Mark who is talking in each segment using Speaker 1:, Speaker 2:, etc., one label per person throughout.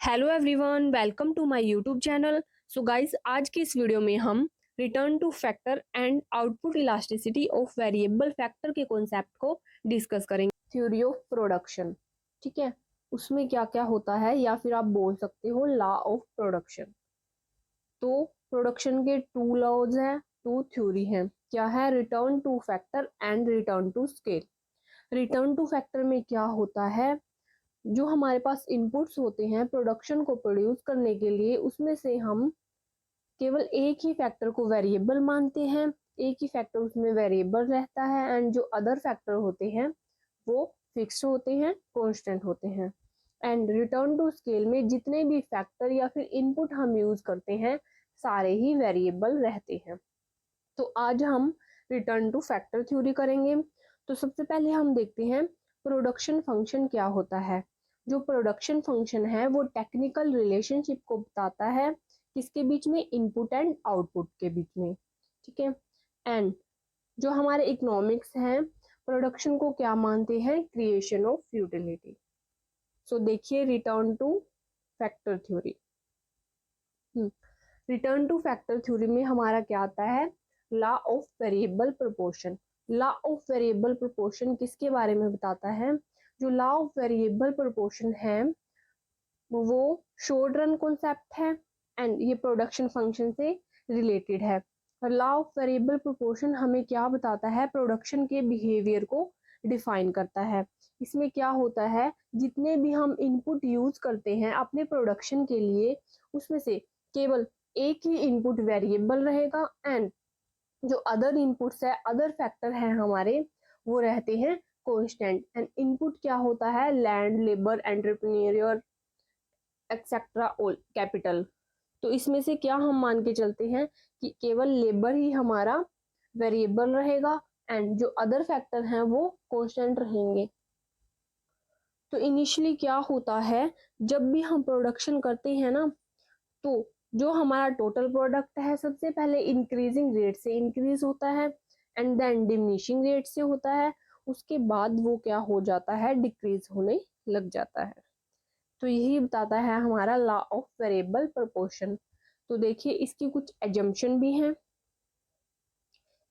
Speaker 1: Hello everyone, welcome to my YouTube channel. So guys, आज की इस वीडियो में हम return to factor and output elasticity of variable factor के concept को डिस्कस करेंगे। थ्योरी ऑफ प्रोडक्शन, ठीक है, उसमें क्या क्या होता है या फिर आप बोल सकते हो लॉ ऑफ प्रोडक्शन। तो प्रोडक्शन के टू लॉज हैं, टू थ्योरी हैं। क्या है? Return to factor and return to scale. Return to factor में क्या होता है, जो हमारे पास इनपुट्स होते हैं प्रोडक्शन को प्रोड्यूस करने के लिए, उसमें से हम केवल एक ही फैक्टर को वेरिएबल मानते हैं, एक ही फैक्टर उसमें वेरिएबल रहता है, एंड जो अदर फैक्टर होते हैं वो फिक्स्ड होते हैं, कांस्टेंट होते हैं। एंड रिटर्न टू स्केल में जितने भी फैक्टर या फिर इनपुट हम यूज करते हैं सारे ही वेरिएबल रहते हैं। तो आज हम रिटर्न टू फैक्टर थ्योरी करेंगे। तो सबसे पहले हम देखते हैं प्रोडक्शन फंक्शन क्या होता है। जो प्रोडक्शन फंक्शन है वो टेक्निकल रिलेशनशिप को बताता है, किसके बीच में? इनपुट एंड आउटपुट के बीच में, ठीक है। एंड जो हमारे इकोनॉमिक्स हैं, प्रोडक्शन को क्या मानते हैं? Creation of utility. सो देखिए return to factor theory. Return to factor theory में हमारा क्या आता है? Law of variable proportion. Law of variable proportion किसके बारे में बताता है? जो लॉ ऑफ वेरिएबल प्रोपोर्शन है वो शॉर्ट रन कॉन्सेप्ट है एंड ये प्रोडक्शन फंक्शन से रिलेटेड है। और लॉ ऑफ वेरिएबल प्रोपोर्शन हमें क्या बताता है? प्रोडक्शन के बिहेवियर को डिफाइन करता है। इसमें क्या होता है, जितने भी हम इनपुट यूज करते हैं अपने प्रोडक्शन के लिए, उसमें से केवल एक ही इनपुट वेरिएबल रहेगा एंड जो अदर इनपुट्स है, अदर फैक्टर है हमारे, वो रहते हैं कांस्टेंट। एंड इनपुट क्या होता है? Land, labour, entrepreneur etcetera all capital. तो इसमें से क्या हम मान के चलते हैं कि केवल लेबर ही हमारा वेरिएबल रहेगा एंड जो अदर फैक्टर हैं वो कांस्टेंट रहेंगे। तो इनिशियली क्या होता है, जब भी हम प्रोडक्शन करते हैं ना, तो जो हमारा टोटल प्रोडक्ट है सबसे पहले इंक्रीजिंग रेट से इंक्रीज होता है एंड देन डिमिनिशिंग रेट से होता है, उसके बाद वो क्या हो जाता है? डिक्रीज होने लग जाता है। तो यही बताता है हमारा लॉ ऑफ वेरिएबल प्रोपोर्शन। तो देखिए इसकी कुछ एजम्पशन भी हैं।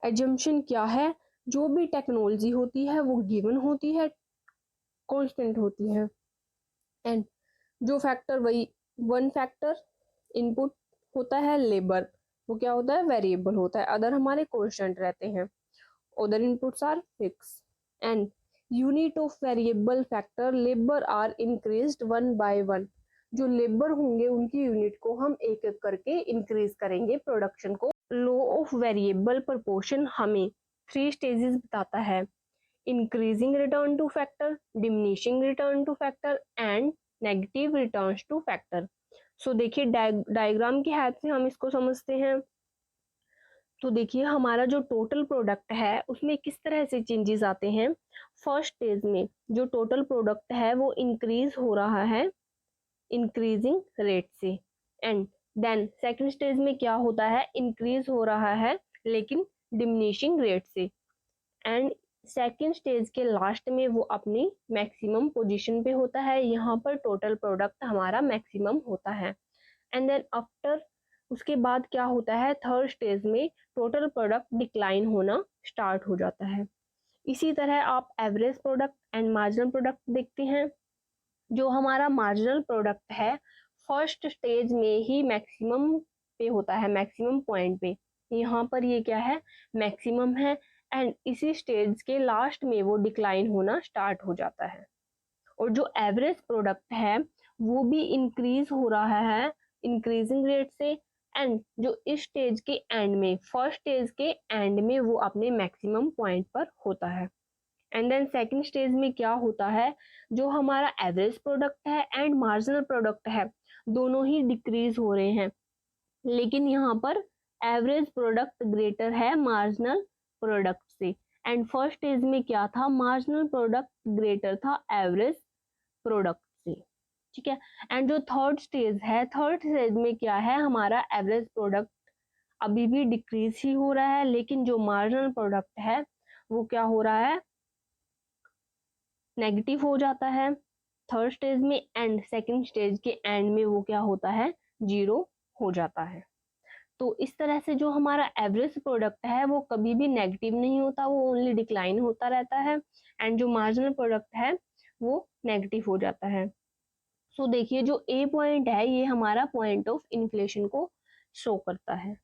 Speaker 1: एजम्पशन क्या है? जो भी टेक्नोलॉजी होती है वो गिवन होती है, कांस्टेंट होती है, एंड जो फैक्टर, वही वन फैक्टर इनपुट होता है लेबर, वो क्या होता है? वेरिएबल होता है, अदर हमारे कांस्टेंट रहते हैं। Other inputs are fixed and unit of variable factor labour are increased one by one. जो लेबर होंगे उनकी यूनिट को हम एक एक करके इंक्रीज करेंगे प्रोडक्शन को। लॉ ऑफ वेरिएबल प्रोपोर्शन हमें थ्री स्टेजेस बताता है: increasing return to factor, diminishing return to factor and negative return to factor. So देखिए डायग्राम की हेल्प से हम इसको समझते हैं। तो देखिए हमारा जो टोटल प्रोडक्ट है उसमें किस तरह से चेंजेस आते हैं। फर्स्ट स्टेज में जो टोटल प्रोडक्ट है वो इंक्रीज हो रहा है इंक्रीजिंग रेट से, एंड देन सेकंड स्टेज में क्या होता है? इंक्रीज हो रहा है लेकिन डिमिनिशिंग रेट से, एंड सेकेंड स्टेज के लास्ट में वो अपनी मैक्सिमम पोजीशन पे होता है। यहाँ पर टोटल प्रोडक्ट हमारा मैक्सिमम होता है। एंड देन आफ्टर, उसके बाद क्या होता है? थर्ड स्टेज में टोटल प्रोडक्ट डिक्लाइन होना स्टार्ट हो जाता है। इसी तरह आप average product and marginal product देखते हैं। जो हमारा मार्जिनल प्रोडक्ट है फर्स्ट स्टेज में ही मैक्सिमम पे होता है, मैक्सिमम पॉइंट पे। यहाँ पर ये क्या है? मैक्सिमम है एंड इसी स्टेज के लास्ट में वो डिक्लाइन होना स्टार्ट हो जाता है। और जो एवरेज प्रोडक्ट है वो भी इंक्रीज हो रहा है इंक्रीजिंग रेट से, एंड जो इस स्टेज के एंड में, फर्स्ट स्टेज के एंड में, वो अपने मैक्सिमम पॉइंट पर होता है। एंड देन सेकंड स्टेज में क्या होता है? जो हमारा एवरेज प्रोडक्ट है एंड मार्जिनल प्रोडक्ट है दोनों ही डिक्रीज हो रहे हैं, लेकिन यहाँ पर एवरेज प्रोडक्ट ग्रेटर है मार्जिनल प्रोडक्ट से। एंड फर्स्ट स्टेज में क्या था? मार्जिनल प्रोडक्ट ग्रेटर था एवरेज प्रोडक्ट से, ठीक है। एंड जो थर्ड स्टेज है, थर्ड स्टेज में क्या है? हमारा एवरेज प्रोडक्ट अभी भी डिक्रीज ही हो रहा है, लेकिन जो मार्जिनल प्रोडक्ट है वो क्या हो रहा है? नेगेटिव हो जाता है। थर्ड स्टेज में एंड सेकंड स्टेज के एंड में वो क्या होता है, 0 हो जाता है। तो इस तरह से जो हमारा एवरेज प्रोडक्ट है वो कभी भी नेगेटिव नहीं होता, वो ओनली डिक्लाइन होता रहता है, एंड जो मार्जिनल प्रोडक्ट है वो नेगेटिव हो जाता है। सो देखिए जो ए पॉइंट है ये हमारा पॉइंट ऑफ इन्फ्लेशन को शो करता है।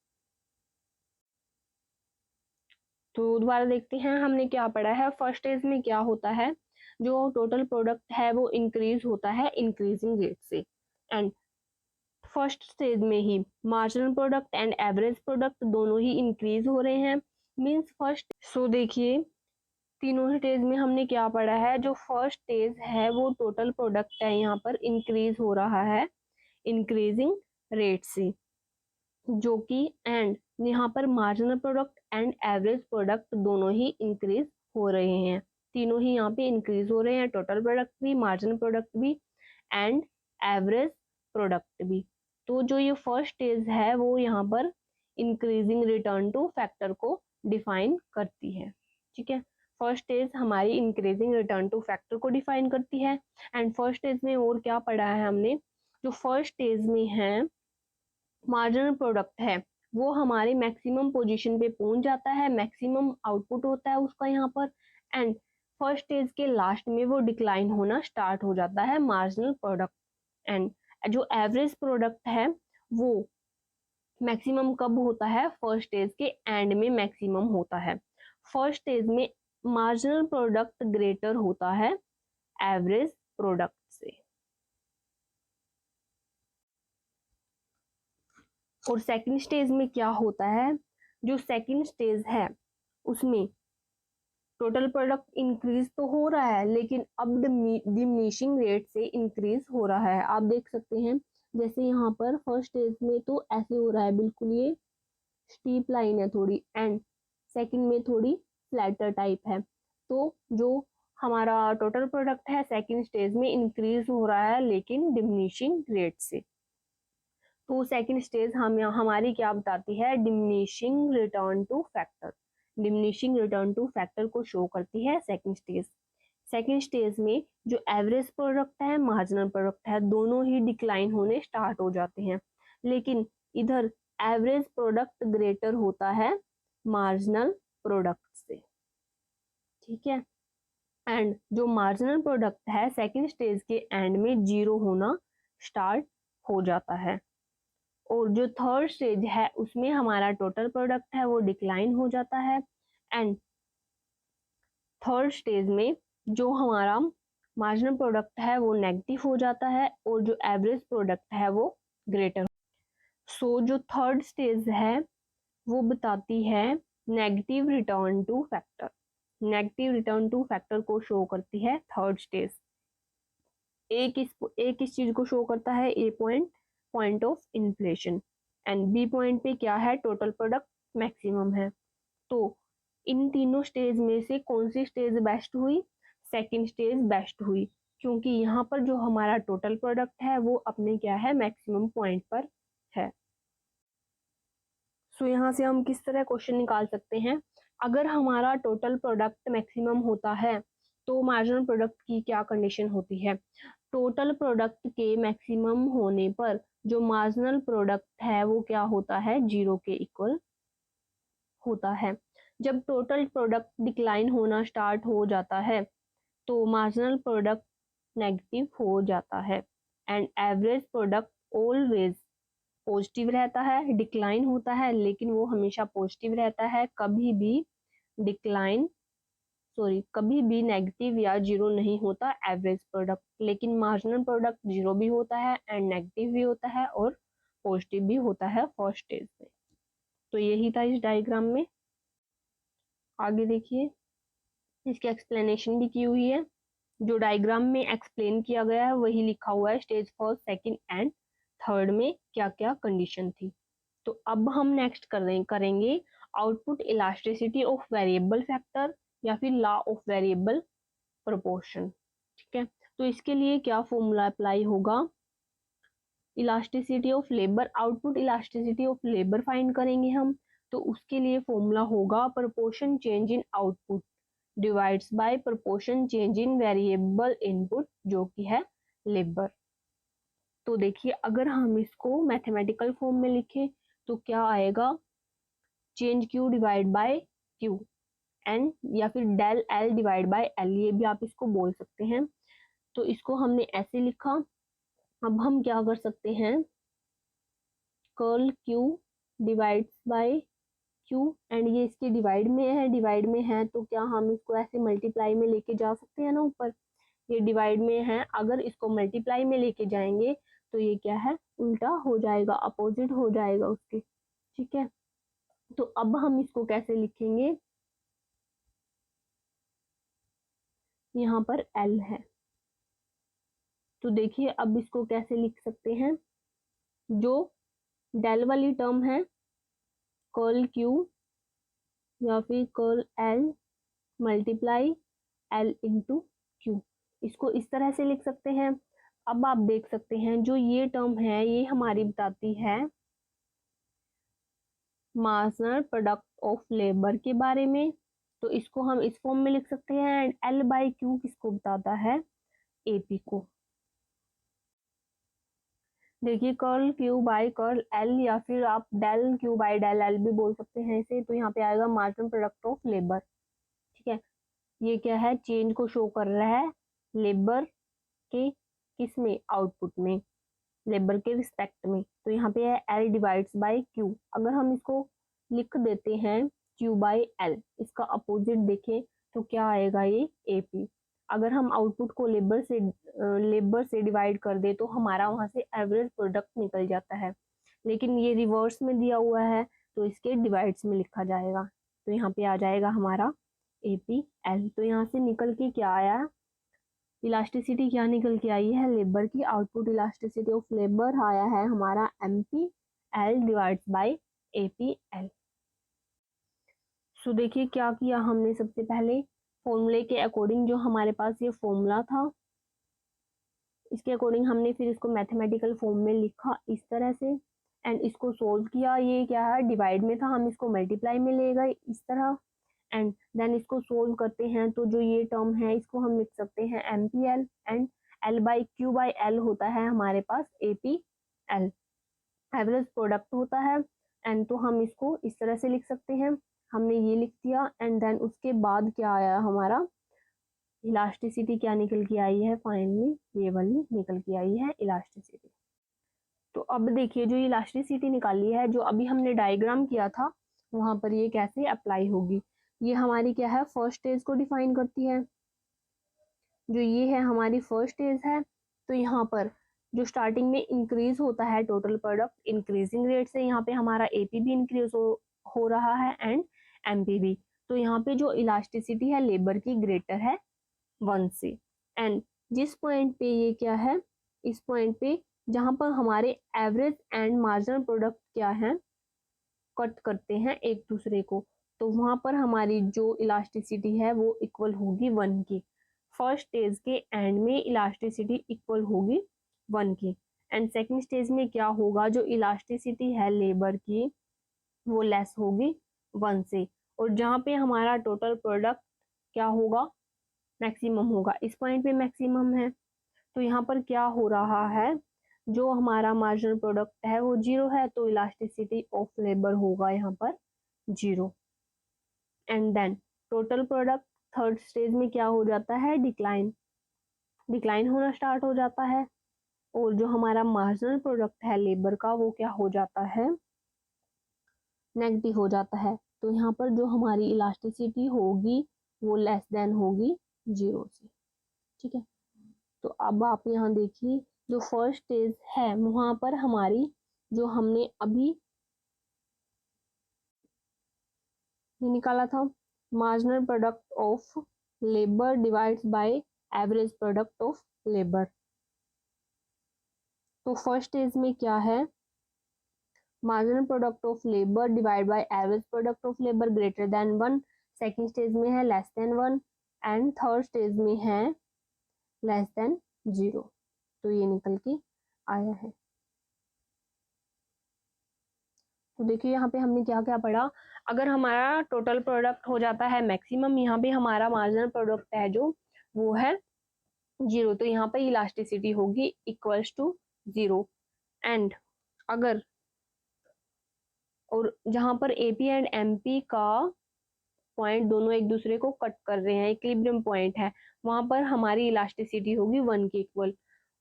Speaker 1: तो दोबारा देखते हैं हमने क्या पढ़ा है। फर्स्ट स्टेज में क्या होता है, जो टोटल प्रोडक्ट है वो इंक्रीज होता है इंक्रीजिंग रेट से, एंड फर्स्ट स्टेज में ही marginal product and average product दोनों ही इंक्रीज हो रहे हैं, मींस फर्स्ट। सो देखिए तीनों स्टेज में हमने क्या पढ़ा है, जो फर्स्ट स्टेज है वो टोटल प्रोडक्ट है यहाँ पर इंक्रीज हो रहा है इंक्रीजिंग रेट से, जो कि एंड यहाँ पर marginal product and average product दोनों ही इंक्रीज हो रहे हैं, तीनों ही यहाँ पे इंक्रीज हो रहे हैं, टोटल प्रोडक्ट भी, मार्जिनल प्रोडक्ट भी एंड एवरेज प्रोडक्ट भी। तो जो ये फर्स्ट स्टेज है वो यहाँ पर इंक्रीजिंग रिटर्न टू फैक्टर को डिफाइन करती है, ठीक है। फर्स्ट स्टेज हमारी इंक्रीजिंग रिटर्न टू फैक्टर को डिफाइन करती है, एंड फर्स्ट स्टेज में और क्या पढ़ा है हमने, जो फर्स्ट स्टेज में है मार्जिनल प्रोडक्ट है वो हमारे मैक्सिमम पोजीशन पे पहुंच जाता है, मैक्सिमम आउटपुट होता है उसका यहाँ पर, एंड फर्स्ट स्टेज के लास्ट में वो डिक्लाइन होना स्टार्ट हो जाता है मार्जिनल प्रोडक्ट, एंड जो एवरेज प्रोडक्ट है वो मैक्सिमम कब होता है, फर्स्ट स्टेज के एंड में मैक्सिमम होता है। फर्स्ट स्टेज में मार्जिनल प्रोडक्ट ग्रेटर होता है एवरेज प्रोडक्ट से, और सेकंड स्टेज में क्या होता है, जो सेकंड स्टेज है उसमें टोटल प्रोडक्ट इंक्रीज तो हो रहा है लेकिन अब डिमिनिशिंग रेट से इंक्रीज हो रहा है। आप देख सकते हैं जैसे यहाँ पर फर्स्ट स्टेज में तो ऐसे हो रहा है, बिल्कुल ये स्टीप लाइन है थोड़ी, एंड सेकंड में थोड़ी फ्लैटर टाइप है। तो जो हमारा टोटल प्रोडक्ट है सेकंड स्टेज में इंक्रीज हो रहा है लेकिन डिमिनिशिंग रेट से। तो सेकंड स्टेज हमारी क्या बताती है, diminishing return to factor, diminishing return to factor को शो करती है सेकंड स्टेज। सेकंड स्टेज में जो एवरेज प्रोडक्ट है मार्जिनल प्रोडक्ट है दोनों ही डिक्लाइन होने स्टार्ट हो जाते हैं, लेकिन इधर एवरेज प्रोडक्ट ग्रेटर होता है मार्जिनल प्रोडक्ट से, ठीक है। एंड जो मार्जिनल प्रोडक्ट है सेकंड स्टेज के एंड में 0 होना स्टार्ट हो जाता है, और जो थर्ड स्टेज है उसमें हमारा टोटल प्रोडक्ट है वो डिक्लाइन हो जाता है, एंड थर्ड स्टेज में जो हमारा मार्जिनल प्रोडक्ट है वो नेगेटिव हो जाता है और जो एवरेज प्रोडक्ट है वो ग्रेटर। सो जो थर्ड स्टेज है वो बताती है negative return to factor, negative return to factor को शो करती है थर्ड स्टेज। एक इस चीज को शो करता है A point of inflation, and B point पे क्या है, टोटल प्रोडक्ट मैक्सिमम है। तो इन तीनों स्टेज में से कौन सी स्टेज बेस्ट हुई, सेकंड स्टेज बेस्ट हुई, क्योंकि यहाँ पर जो हमारा टोटल प्रोडक्ट है वो अपने क्या है मैक्सिमम पॉइंट पर है। सो यहाँ से हम किस तरह क्वेश्चन निकाल सकते हैं, अगर हमारा टोटल प्रोडक्ट मैक्सिमम होता है तो मार्जिनल प्रोडक्ट की क्या कंडीशन होती है, टोटल प्रोडक्ट के मैक्सिमम होने पर जो मार्जिनल प्रोडक्ट है वो क्या होता है, 0 के इक्वल होता है। जब टोटल प्रोडक्ट डिक्लाइन होना स्टार्ट हो जाता है तो मार्जिनल प्रोडक्ट नेगेटिव हो जाता है, and average product always positive रहता है, डिक्लाइन होता है लेकिन वो हमेशा पॉजिटिव रहता है, कभी भी नेगेटिव या 0 नहीं होता एवरेज प्रोडक्ट, लेकिन मार्जिनल प्रोडक्ट 0 भी होता है एंड नेगेटिव भी होता है और पॉजिटिव भी होता है फर्स्ट स्टेज में। तो यही था इस डायग्राम में। आगे देखिए इसकी एक्सप्लेनेशन भी की हुई है, जो डायग्राम में एक्सप्लेन किया गया है वही लिखा हुआ है, stage first second and third में क्या क्या कंडीशन थी। तो अब हम नेक्स्ट करेंगे output elasticity of variable factor या फिर लॉ ऑफ वेरिएबल प्रोपोर्शन, ठीक है। तो इसके लिए क्या फॉर्मूला अप्लाई होगा, elasticity of labour, output elasticity of labour find करेंगे हम, तो उसके लिए फॉर्मूला होगा proportion change in output divides bye proportion change in variable input जो कि है लेबर। तो देखिए अगर हम इसको मैथमेटिकल फॉर्म में लिखें तो क्या आएगा, change Q divide by Q N, या फिर del L divide by L, ये भी आप इसको बोल सकते हैं। तो इसको हमने ऐसे लिखा। अब हम क्या कर सकते हैं, curl Q divides bye Q, and ये इसके डिवाइड में है तो क्या हम इसको ऐसे मल्टीप्लाई में लेके जा सकते हैं ना, ऊपर ये डिवाइड में है, अगर इसको मल्टीप्लाई में लेके जाएंगे तो ये क्या है, उल्टा हो जाएगा, अपोजिट हो जाएगा उसके। ठीक है, तो अब हम इसको कैसे लिखेंगे, यहाँ पर एल है, तो देखिए अब इसको कैसे लिख सकते हैं, जो डेल वाली टर्म है कर्ल क्यू या फिर curl L multiply L into Q, इसको इस तरह से लिख सकते हैं। अब आप देख सकते हैं जो ये टर्म है ये हमारी बताती है मार्जिनल प्रोडक्ट ऑफ लेबर के बारे में, तो इसको हम इस फॉर्म में लिख सकते हैं। एंड एल बाई क्यू किसको बताता है, एपी को। देखिए curl Q by curl L, या फिर आप del Q by del L भी बोल सकते हैं इसे, तो यहाँ पे आएगा मार्जिनल प्रोडक्ट ऑफ लेबर। ठीक है, ये क्या है, चेंज को शो कर रहा है लेबर के किस में, आउटपुट में, लेबर के रिस्पेक्ट में। तो यहाँ पे है एल डिवाइड्स बाय क्यू, अगर हम इसको लिख देते हैं क्यू बाई एल, इसका अपोजिट देखें तो क्या आएगा, ये एपी। अगर हम आउटपुट को लेबर से डिवाइड कर दे तो हमारा वहां से एवरेज प्रोडक्ट निकल जाता है, लेकिन ये रिवर्स में दिया हुआ है तो इसके डिवाइड्स में लिखा जाएगा, तो यहाँ पे आ जाएगा हमारा एपी एल। तो यहाँ से निकल के क्या आया, इलास्टिसिटी क्या निकल के आई है, लेबर की आउटपुट इलास्टिसिटी ऑफ लेबर आया है हमारा M P L divides by A P L. So देखिए क्या किया हमने, सबसे पहले फॉर्मूले के अकॉर्डिंग जो हमारे पास ये फॉर्मूला था इसके अकॉर्डिंग हमने फिर इसको मैथमेटिकल फॉर्म में लिखा इस तरह से, एंड इसको सोल्व किया। ये क्या है, डिवाइड में था, हम इसको मल्टीप्लाई में ले गए इस तरह, एंड देन इसको सोल्व करते हैं तो जो ये टर्म है इसको हम लिख सकते हैं M P L, and L by Q by L होता है हमारे पास A P L, average product होता है। एंड तो हम इसको इस तरह से लिख सकते हैं, हमने ये लिख दिया। एंड देन उसके बाद क्या आया हमारा, इलास्टिसिटी क्या निकल के आई है, फाइनली ये वाली निकल के आई है इलास्टिसिटी। तो अब देखिए जो इलास्टिसिटी निकाली है, जो अभी हमने डायग्राम किया था वहां पर ये कैसे अप्लाई होगी, ये हमारी क्या है, फर्स्ट स्टेज को डिफाइन करती है। जो ये है हमारी फर्स्ट स्टेज है, तो यहाँ पर जो स्टार्टिंग में इंक्रीज होता है टोटल प्रोडक्ट इंक्रीजिंग रेट से, यहाँ पे हमारा एपी भी इंक्रीज हो रहा है एंड एमपी भी। तो यहाँ पे जो इलास्टिसिटी है लेबर की ग्रेटर है 1 से, एंड जिस पॉइंट पे ये क्या है, इस पॉइंट पे जहां पर हमारे एवरेज एंड मार्जिनल प्रोडक्ट क्या है, कट करते हैं एक दूसरे को, तो वहां पर हमारी जो इलास्टिसिटी है वो इक्वल होगी 1 की। फर्स्ट स्टेज के एंड में इलास्टिसिटी इक्वल होगी 1 की, एंड सेकंड स्टेज में क्या होगा, जो इलास्टिसिटी है लेबर की वो लेस होगी 1 से, और जहाँ पे हमारा टोटल प्रोडक्ट क्या होगा, मैक्सिमम होगा। इस पॉइंट पे मैक्सिमम है, तो यहाँ पर क्या हो रहा है, जो हमारा मार्जिनल प्रोडक्ट है वो 0 है, तो इलास्टिसिटी ऑफ लेबर होगा यहाँ पर 0। And then total product third stage में क्या हो जाता है, डिक्लाइन होना स्टार्ट हो जाता है, और जो हमारा मार्जिनल प्रोडक्ट है लेबर का वो क्या हो जाता है, नेगेटिव हो जाता है। तो यहाँ पर जो हमारी इलास्टिसिटी होगी वो लेस देन होगी 0 से। ठीक है, तो अब आप यहाँ देखिए जो फर्स्ट स्टेज है वहां पर हमारी जो हमने अभी निकाला था marginal product of labour divides by average product of labour, तो फर्स्ट स्टेज में क्या है, marginal product of labour divide by average product of labour greater than 1, second stage में है less than 1, and third stage में है less than 0। तो ये निकल के आया है। तो देखिए यहाँ पे हमने क्या क्या पढ़ा। अगर हमारा टोटल प्रोडक्ट हो जाता है मैक्सिमम, यहाँ पे हमारा मार्जिनल प्रोडक्ट है जो वो है 0, तो यहाँ पे इलास्टिसिटी होगी इक्वल्स टू 0। एंड अगर और जहाँ पर एपी एंड एमपी का पॉइंट दोनों एक दूसरे को कट कर रहे हैं, इक्विलिब्रियम पॉइंट है, वहां पर हमारी इलास्टिसिटी होगी 1 के इक्वल।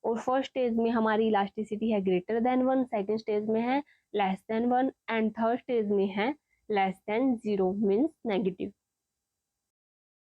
Speaker 1: और फर्स्ट स्टेज में हमारी इलास्टिसिटी है ग्रेटर देन 1, सेकेंड स्टेज में है less than 1 and third stage में है लेस देन 0 मीन्स नेगेटिव।